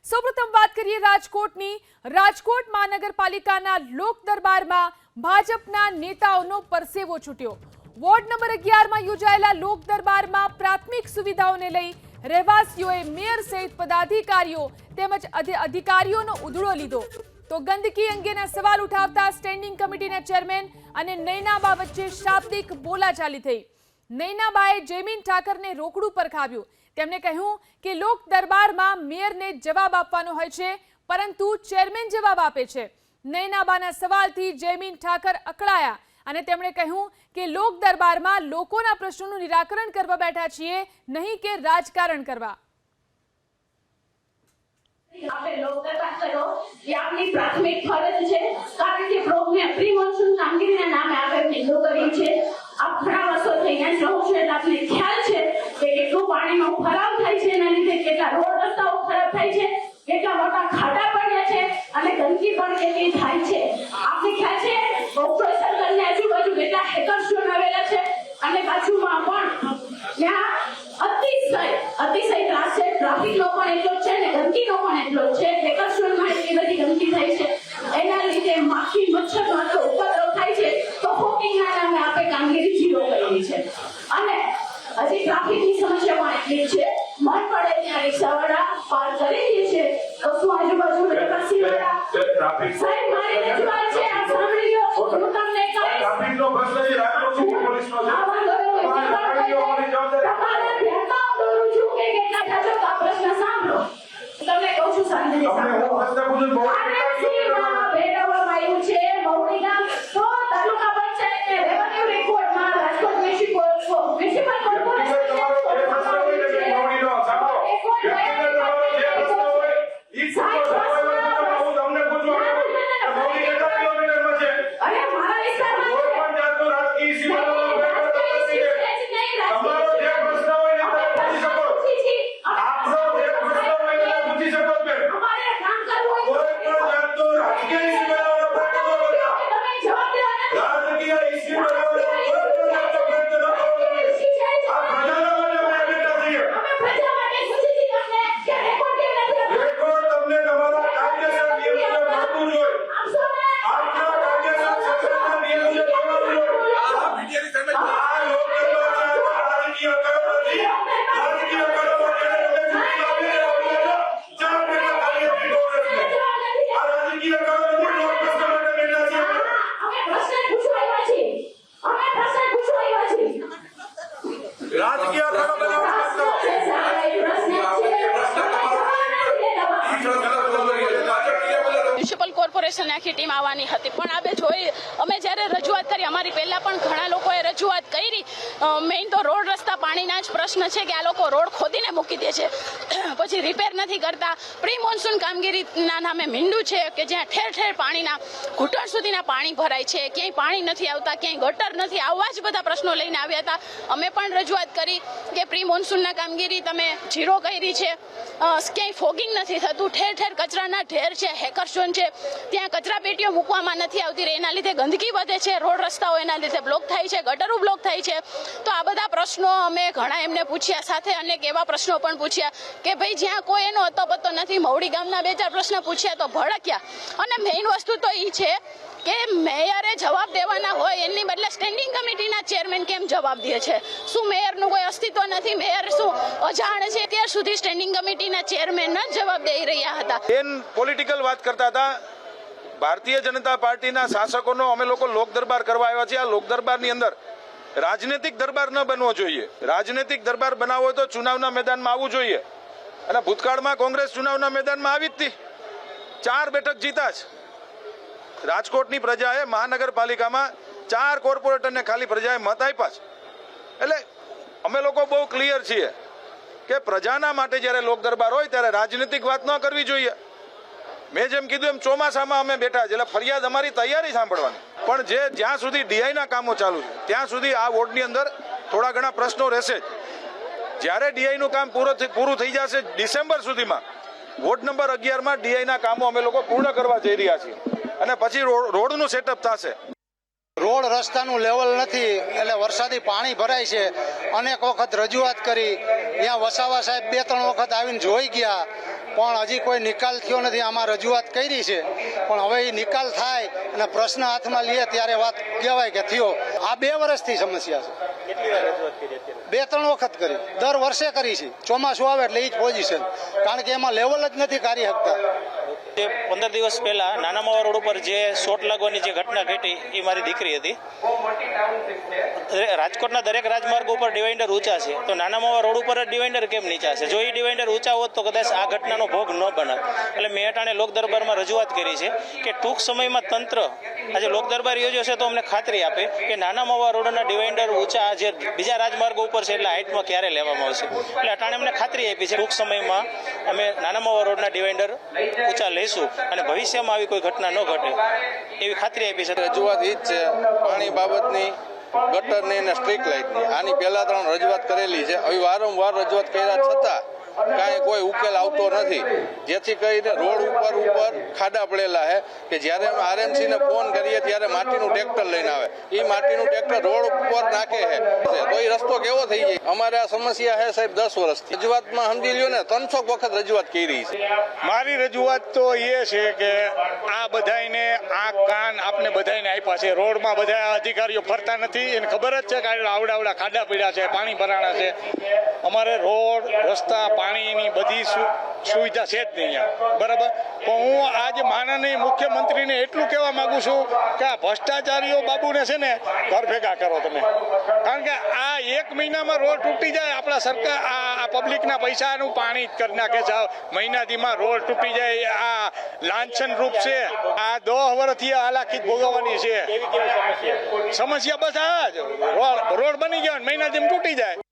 સૌપ્રથમ વાત કરીએ રાજકોટની। રાજકોટ મહાનગરપાલિકાના લોક દરબારમાં ભાજપના નેતાઓનો પરસેવો છૂટ્યો। વોર્ડ નંબર 11માં યોજાયેલા લોક દરબારમાં પ્રાથમિક સુવિધાઓને લઈ રહેવાસીઓએ મેયર સહિત પદાધિકારીઓ તેમજ અધિકારીઓનો ઉધડો લીધો। તો ગંદકી અંગેના સવાલ ઉઠાવતા સ્ટેન્ડિંગ કમિટીના ચેરમેન અને નૈનાબા વચ્ચે શાબ્દિક બોલાચાલી થઈ। નૈનાબાએ જયમીન ઠાકરને રોકડું પરખાવ્યું। તેમણે કહ્યું કે લોક દરબારમાં મેયરને જવાબ આપવાનો હોય છે, પરંતુ ચેરમેન જવાબ આપે છે। નૈનાબાના સવાલથી જયમીન ઠાકર અકળાયા અને તેમણે કહ્યું કે લોક દરબારમાં લોકોના પ્રશ્નોનું નિરાકરણ કરવા બેઠા છીએ, નહીં કે રાજકારણ કરવા। આપણે લોક દરબાર કરો એ આપની પ્રાથમિક ફરજ છે, કારણ કે પ્રી મોન્સૂન કામગીરીના નામે આપણે નિંદો કરી છે। આપ ઘણા વર્ષો થઈ ગયા રહો છો એટલે આપને ખ્યાલ છે કે કેટલું પાણીનો ખરાબ થાય છે, એના લીધે કેટલા રોડ રસ્તાઓ ખરાબ થાય છે, કેટલા મોટા ખાડા પડ્યા છે અને ગંદકી પણ કેટલી થાય છે। આપને ખ્યાલ છે બહુચર સર્કલની આજુબાજુ કેટલા હેકર્સ આવેલા છે અને બાજુમાં પણ ત્યાં અતિશય ત્રાસ છે। ટ્રાફિકનો પણ એટલો છે ને ગંદકીનો પણ એટલો છે। હેકર્સમાં એટલી બધી ગંદકી થાય છે, એના લીધે માખી મચ્છરનો આટલો ઉપદ્રવ થાય છે। તો હોકિંગના નામે આપણે કામગીરી જીરો કરી છે અને હજી ટ્રાફિકની સમસ્યા પણ એટલી છે। મન પડે ત્યાં રિક્ષાવાળા પાર કરી દે છે, તો શું આજુબાજુ ટેક્સીવાળા ટ્રાફિક સાહેબ મારી રજૂઆત છે, આપ સાંભળી લો। હું તમને કહીશ ટ્રાફિકનો પ્રશ્ન છે, રાજકોટ પોલીસનો છે। તમારા ધ્યાનમાં દોરું છું કે કેટલા થતો તો આ પ્રશ્ન સાંભળો। તમને કહું છું શાંતિથી સાંભળો। ભેરવવામાં આવ્યું છે બહુડી ગામ, તો તાલુકા પંચાયતને રેવન્યુ રેકોર્ડમાં Rajkot municipal corporation municipal corporation આખી ટીમ આવવાની હતી, પણ આપણે જોઈ અમે જ્યારે રજૂઆત કરી, અમારી પહેલા પણ ઘણા લોકોએ રજૂઆત કરી। મેઇન તો રોડ રસ્તા પાણીના જ પ્રશ્ન છે કે આ લોકો રોડ ખોદીને મૂકી દે છે, પછી રિપેર નથી કરતા। પ્રી મોન્સૂન કામગીરીના નામે મીંડું છે કે જ્યાં ઠેર ઠેર પાણીના ઘૂંટણ સુધીના પાણી ભરાય છે, ક્યાંય પાણી નથી આવતા, ક્યાંય ગટર નથી, આવા જ બધા પ્રશ્નો લઈને આવ્યા હતા। અમે પણ રજૂઆત કરી કે પ્રી મોન્સૂનના કામગીરી તમે ઝીરો કરી છે, ક્યાંય ફોગિંગ નથી થતું, ઠેર ઠેર કચરાના ઢેર છે, હેકર ઝોન છે, ત્યાં કચરા પેટીઓ મૂકવામાં નથી આવતી, એના લીધે ગંદકી વધે છે, રોડ રસ્તાઓ એના લીધે બ્લોક થાય છે, ગટરો બ્લોક થાય છે। તો આ બધા પ્રશ્નો અમે ઘણા એમને પૂછ્યા, સાથે અનેક એવા પ્રશ્નો પણ પૂછ્યા કે ભાઈ જ્યાં કોઈ એનો અતોપતો નથી, મવડી ગામના 2-4 પ્રશ્ન પૂછ્યા તો ભડક્યા। અને મેઇન વસ્તુ તો એ છે કે મેયરે જવાબ દેવાના હોય એની બદલે સ્ટેન્ડિંગ કમિટીના ચેરમેન કેમ જવાબ દે છે? શું મેયરનું કોઈ અસ્તિત્વ નથી? મેયર શું અજાણ છે? ત્યાર સુધી સ્ટેન્ડિંગ કમિટીના ચેરમેન જ જવાબ દઈ રહ્યા હતા। બેન પોલિટિકલ વાત કરતા હતા। ભારતીય જનતા પાર્ટીના શાસકોનો અમે લોકો લોક દરબાર કરવા આવ્યા છીએ। આ લોક દરબારની અંદર રાજનૈતિક દરબાર ન બનવો જોઈએ। રાજનૈતિક દરબાર બનાવવો હોય તો ચુનાવના મેદાનમાં આવવું જોઈએ, અને ભૂતકાળમાં કોંગ્રેસ ચુનાવના મેદાનમાં આવી જ હતી, 4 બેઠક જીતા છે। રાજકોટની પ્રજાએ મહાનગરપાલિકામાં 4 કોર્પોરેટરને ખાલી પ્રજાએ મત આપ્યા છે। એટલે અમે લોકો બહુ ક્લિયર છીએ કે પ્રજાના માટે જ્યારે લોક દરબાર હોય ત્યારે રાજનૈતિક વાત ન કરવી જોઈએ। મેં જેમ કીધું એમ ચોમાસામાં અમે બેઠા છે, એટલે ફરિયાદ અમારી તૈયારી સાંભળવાની, પણ જ્યાં સુધી ડીઆઈના કામો ચાલુ છે ત્યાં સુધી આ વોર્ડની અંદર થોડા ઘણા પ્રશ્નો રહેશે જ। જ્યારે ડીઆઈનું કામ પૂરું થઈ જશે ડિસેમ્બર સુધીમાં, વોર્ડ નંબર 11માં ડીઆઈના કામો અમે લોકો પૂર્ણ કરવા જઈ રહ્યા છીએ અને પછી રોડનું સેટઅપ થશે। રોડ રસ્તાનું લેવલ નથી એટલે વરસાદી પાણી ભરાય છે। અનેક વખત રજૂઆત કરી, ત્યાં વસાવા સાહેબ 2-3 વખત આવીને જોઈ ગયા, પણ હજી કોઈ નિકાલ થયો નથી. આમાં રજૂઆત કરી છે, પણ હવે એ નિકાલ થાય અને પ્રશ્ન હાથમાં લે ત્યારે વાત કહેવાય કે થયો. આ 2 વર્ષથી સમસ્યા છે. 2-3 વખત કરી, દર વર્ષે કરી છે. ચોમાસું આવે એટલે એ જ પોઝિશન, કારણ કે એમાં લેવલ જ નથી કરી શકતા. 15 દિવસ પહેલા નાના માવા રોડ ઉપર જે શોટ લાગવાની જે ઘટના ઘટી એ મારી દીકરી હતી. રાજકોટના દરેક રાજમાર્ગ ઉપર ડિવાઈડર ઊંચા છે, તો નાના માવા રોડ ઉપર જ ડિવાઈડર કેમ નીચા છે? જો એ ડિવાઈડર ઊંચા હોત તો કદાચ આ ઘટનાનો ભોગ ન બનત. એટલે મેં અટાણે લોક દરબારમાં રજૂઆત કરી છે કે ટૂંક સમયમાં તંત્ર આજે લોક દરબાર યોજ્યો છે તો અમને ખાતરી આપે કે નાના માવા રોડના ડિવાઈડર ઊંચા જે બીજા રાજમાર્ગો ઉપર છે એટલે હાઇટમાં ક્યારે લેવામાં આવશે. એટલે અટાણે અમને ખાતરી આપી છે ટૂંક સમયમાં અમે નાના માવા રોડના ડિવાઈડર ઊંચા લઈશું અને ભવિષ્યમાં આવી કોઈ ઘટના ન ઘટે એવી ખાતરી આપી છે. રજૂઆત એ જ છે પાણી બાબતની, ગટરની અને સ્ટ્રીટ લાઇટની. આની પહેલા 3 રજૂઆત કરેલી છે. હવે વારંવાર રજૂઆત કર્યા છતાં કાંઈ કોઈ ઉકેલ આવતો નથી, જેથી કરીને રોડ ઉપર ખાડા પડેલા છે કે જ્યારે અમે RMC ને ફોન કરીએ ત્યારે માટીનું ટ્રેક્ટર લઈને આવે, એ માટીનું ટ્રેક્ટર રોડ ઉપર નાખે છે, તો એ રસ્તો કેવો થઈ જાય? અમારે આ સમસ્યા છે સાહેબ 10 વર્ષથી. રજૂઆતમાં સમજી લ્યો ને 300 વખત રજૂઆત કરી છે. મારી રજૂઆત તો એ છે કે આ બધાને આ કાન આપને બધાને આપ્યા છે. રોડમાં બધા અધિકારીઓ ફરતા નથી, એને ખબર જ છે કે આવડા ખાડા પડ્યા છે, પાણી ભરાણા છે. અમારે રોડ, રસ્તા, પાણીની બધી સુવિધા છે જ નહીં અહીંયા, બરાબર. પણ હું આજે માનનીય મુખ્યમંત્રીને એટલું કહેવા માંગુ છું કે આ ભ્રષ્ટાચારીઓ બાબુને છે ને ઘર ભેગા કરો તમે, કારણ કે આ 1 મહિનામાં રોડ તૂટી જાય. આપણા સરકાર આ પબ્લિકના પૈસાનું પાણી કરી નાખે છે. મહિનાથીમાં રોડ તૂટી જાય, આ લાંછન રૂપ છે. આ 10 વર્ષથી હાલાકી ભોગવવાની છે સમસ્યા. બસ આ જ રોડ બની ગયો મહિનાથી તૂટી જાય.